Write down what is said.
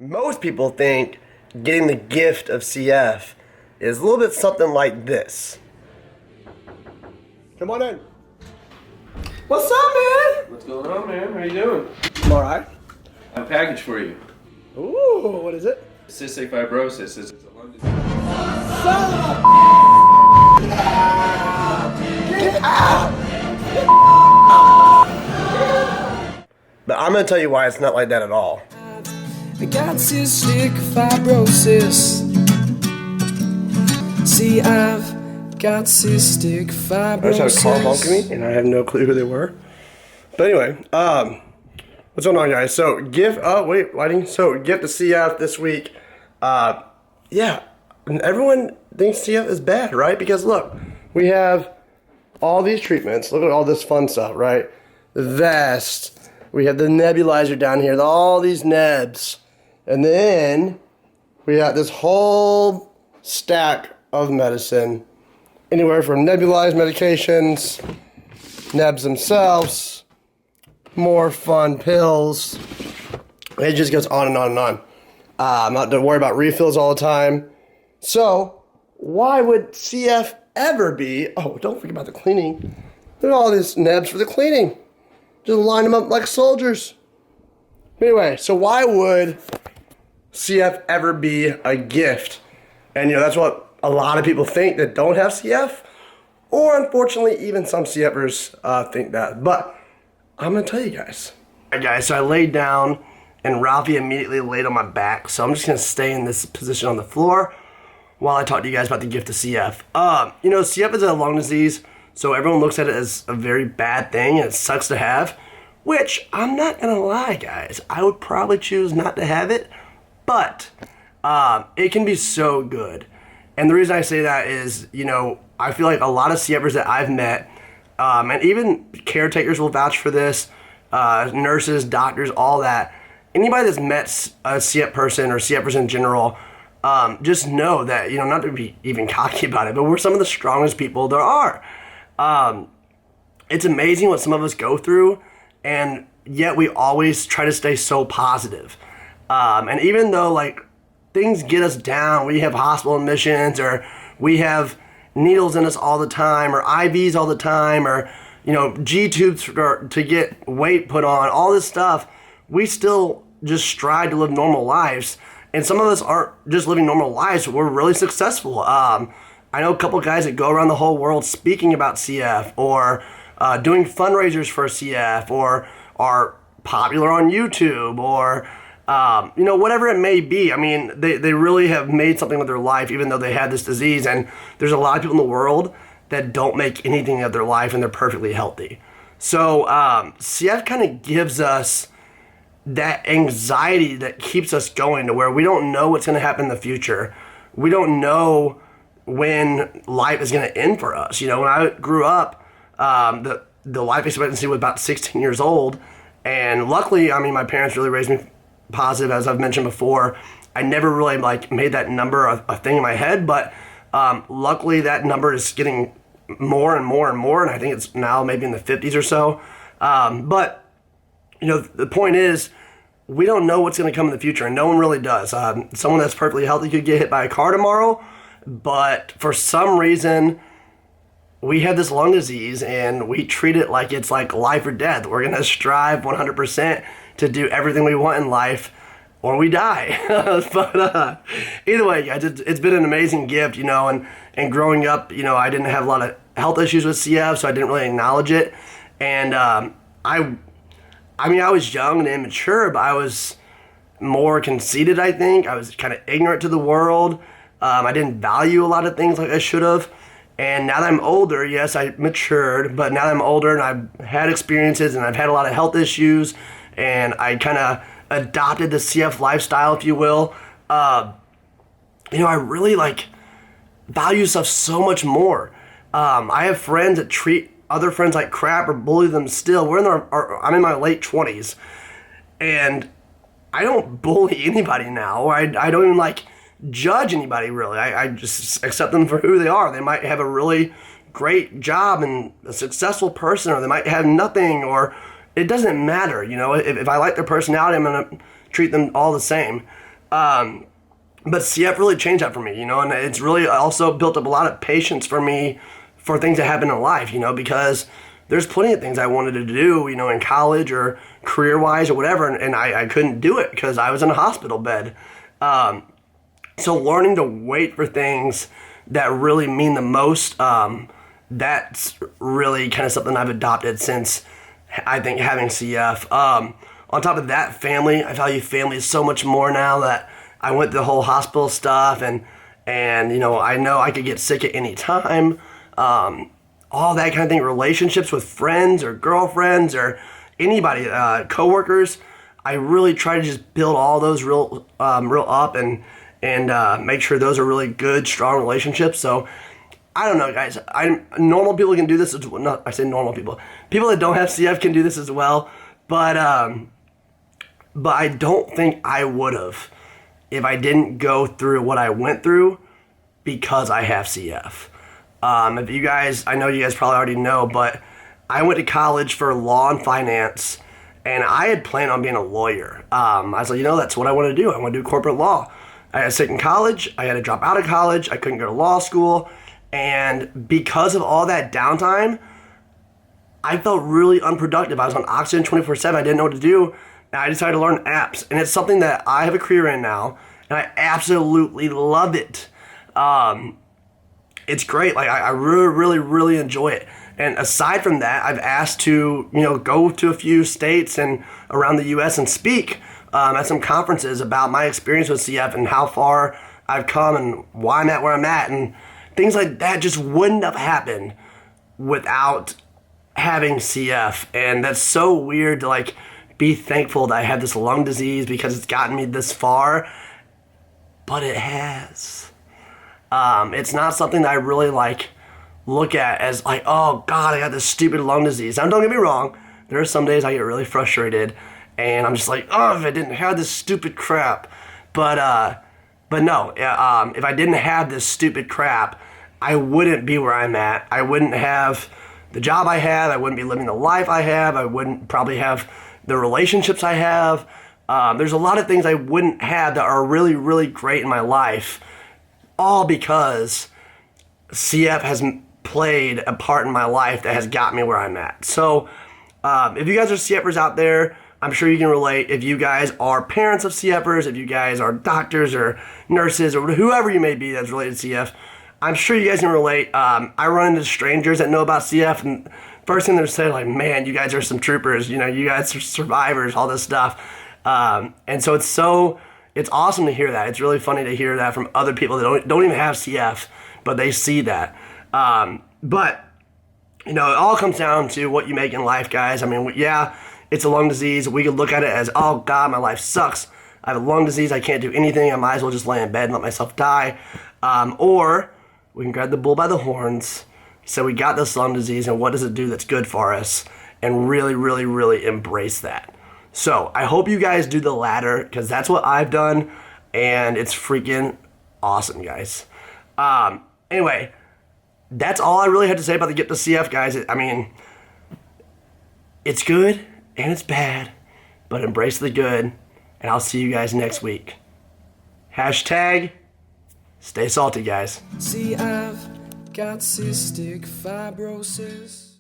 Most people think getting the gift of CF is a little bit something like this. Come on in. What's up, man? What's going on, man? How you doing? I'm alright. I have a package for you. Ooh, what is it? Cystic Fibrosis. It's a lung disease. Get out! But I'm gonna tell you why it's not like that at all. I got cystic fibrosis. See, I've got cystic fibrosis. I just had a car honk me, and I have no clue who they were. But anyway, what's going on, guys? So, gift to CF this week. Yeah, everyone thinks CF is bad, right? Because look, we have all these treatments. Look at all this fun stuff, right? The vest. We have the nebulizer down here. All these nebs. And then we got this whole stack of medicine. Anywhere from nebulized medications, nebs themselves, more fun pills. It just goes on and on and on. I'm not to worry about refills all the time. So, why would CF ever be... Oh, don't forget about the cleaning. Look at all these nebs for the cleaning. Just line them up like soldiers. Anyway, so why would CF ever be a gift? And that's what a lot of people think that don't have CF. Or unfortunately, even some CFers think that. But I'm going to tell you guys. Alright guys, so I laid down and Ralphie immediately laid on my back. So I'm just going to stay in this position on the floor while I talk to you guys about the gift of CF. CF is a lung disease. So everyone looks at it as a very bad thing, and it sucks to have, which I'm not going to lie, guys. I would probably choose not to have it, but it can be so good. And the reason I say that is, I feel like a lot of CFers that I've met, and even caretakers will vouch for this, nurses, doctors, all that. Anybody that's met a CF person or CFers in general, just know that, not to be even cocky about it, but we're some of the strongest people there are. It's amazing what some of us go through, and yet we always try to stay so positive. And even though things get us down, we have hospital admissions, or we have needles in us all the time, or IVs all the time, or G-tubes to get weight put on, all this stuff, we still just strive to live normal lives. And some of us aren't just living normal lives, we're really successful. I know a couple guys that go around the whole world speaking about CF, or doing fundraisers for CF, or are popular on YouTube, or whatever it may be. I mean, they really have made something with their life, even though they had this disease. And there's a lot of people in the world that don't make anything of their life, and they're perfectly healthy. So CF kind of gives us that anxiety that keeps us going, to where we don't know what's going to happen in the future. We don't know when life is going to end for us. When I grew up, the life expectancy was about 16 years old, and luckily, my parents really raised me positive, as I've mentioned before. I never really made that number a thing in my head, but luckily that number is getting more and more and more, and I think it's now maybe in the 50s or so. But the point is, we don't know what's going to come in the future, and no one really does. Someone that's perfectly healthy could get hit by a car tomorrow, but for some reason, we have this lung disease, and we treat it like it's like life or death. We're going to strive 100% to do everything we want in life, or we die. But either way, guys, it's been an amazing gift, and growing up, I didn't have a lot of health issues with CF, so I didn't really acknowledge it. And I was young and immature, but I was more conceited, I think. I was kind of ignorant to the world. I didn't value a lot of things like I should have. And now that I'm older, yes, I matured, but now that I'm older and I've had experiences and I've had a lot of health issues, and I kind of adopted the CF lifestyle, if you will, I really value stuff so much more. I have friends that treat other friends like crap or bully them still. I'm in my late 20s, and I don't bully anybody now. I don't even judge anybody, really. I just accept them for who they are. They might have a really great job and a successful person, or they might have nothing, or it doesn't matter. If I like their personality, I'm going to treat them all the same. But CF really changed that for me, and it's really also built up a lot of patience for me for things that happen in life, because there's plenty of things I wanted to do, in college or career-wise or whatever, and I couldn't do it because I was in a hospital bed. So learning to wait for things that really mean the most, that's really kind of something I've adopted since, I think, having CF. On top of that, family, I value family so much more now that I went through the whole hospital stuff, and I know I could get sick at any time. All that kind of thing, relationships with friends or girlfriends or anybody, coworkers. I really try to just build all those real up and make sure those are really good, strong relationships. So I don't know, guys. Normal people can do this as well. I say normal people. People that don't have CF can do this as well. But I don't think I would have if I didn't go through what I went through because I have CF. If you guys, I know you guys probably already know, but I went to college for law and finance, and I had planned on being a lawyer. I was like, that's what I want to do. I want to do corporate law. I got sick in college. I had to drop out of college. I couldn't go to law school. And because of all that downtime, I felt really unproductive. I was on oxygen 24/7. I didn't know what to do. And I decided to learn apps. And it's something that I have a career in now, and I absolutely love it. It's great. Like, I really, really, really enjoy it. And aside from that, I've asked to, go to a few states and around the U.S. and speak at some conferences about my experience with CF and how far I've come and why I'm at where I'm at. And things like that just wouldn't have happened without having CF. And that's so weird to, be thankful that I have this lung disease because it's gotten me this far. But it has. It's not something that I really, look at as, oh, God, I got this stupid lung disease. Now, don't get me wrong. There are some days I get really frustrated. And I'm just like, oh, if I didn't have this stupid crap. But no, if I didn't have this stupid crap, I wouldn't be where I'm at. I wouldn't have the job I have. I wouldn't be living the life I have. I wouldn't probably have the relationships I have. There's a lot of things I wouldn't have that are really, really great in my life, all because CF has played a part in my life that has got me where I'm at. So if you guys are CFers out there, I'm sure you can relate. If you guys are parents of CFers, if you guys are doctors or nurses or whoever you may be that's related to CF, I'm sure you guys can relate. I run into strangers that know about CF, and first thing they're saying, man, you guys are some troopers. You guys are survivors, all this stuff. And so it's awesome to hear that. It's really funny to hear that from other people that don't even have CF, but they see that. But it all comes down to what you make in life, guys. I mean, yeah, it's a lung disease. We could look at it as, oh, God, my life sucks. I have a lung disease. I can't do anything. I might as well just lay in bed and let myself die. Or we can grab the bull by the horns. So we got this lung disease, and what does it do that's good for us? And really, really, really embrace that. So I hope you guys do the latter, because that's what I've done, and it's freaking awesome, guys. Anyway, that's all I really had to say about the Get the CF, guys. I mean, it's good and it's bad, but embrace the good, and I'll see you guys next week. Hashtag stay salty, guys. See, I've got cystic fibrosis.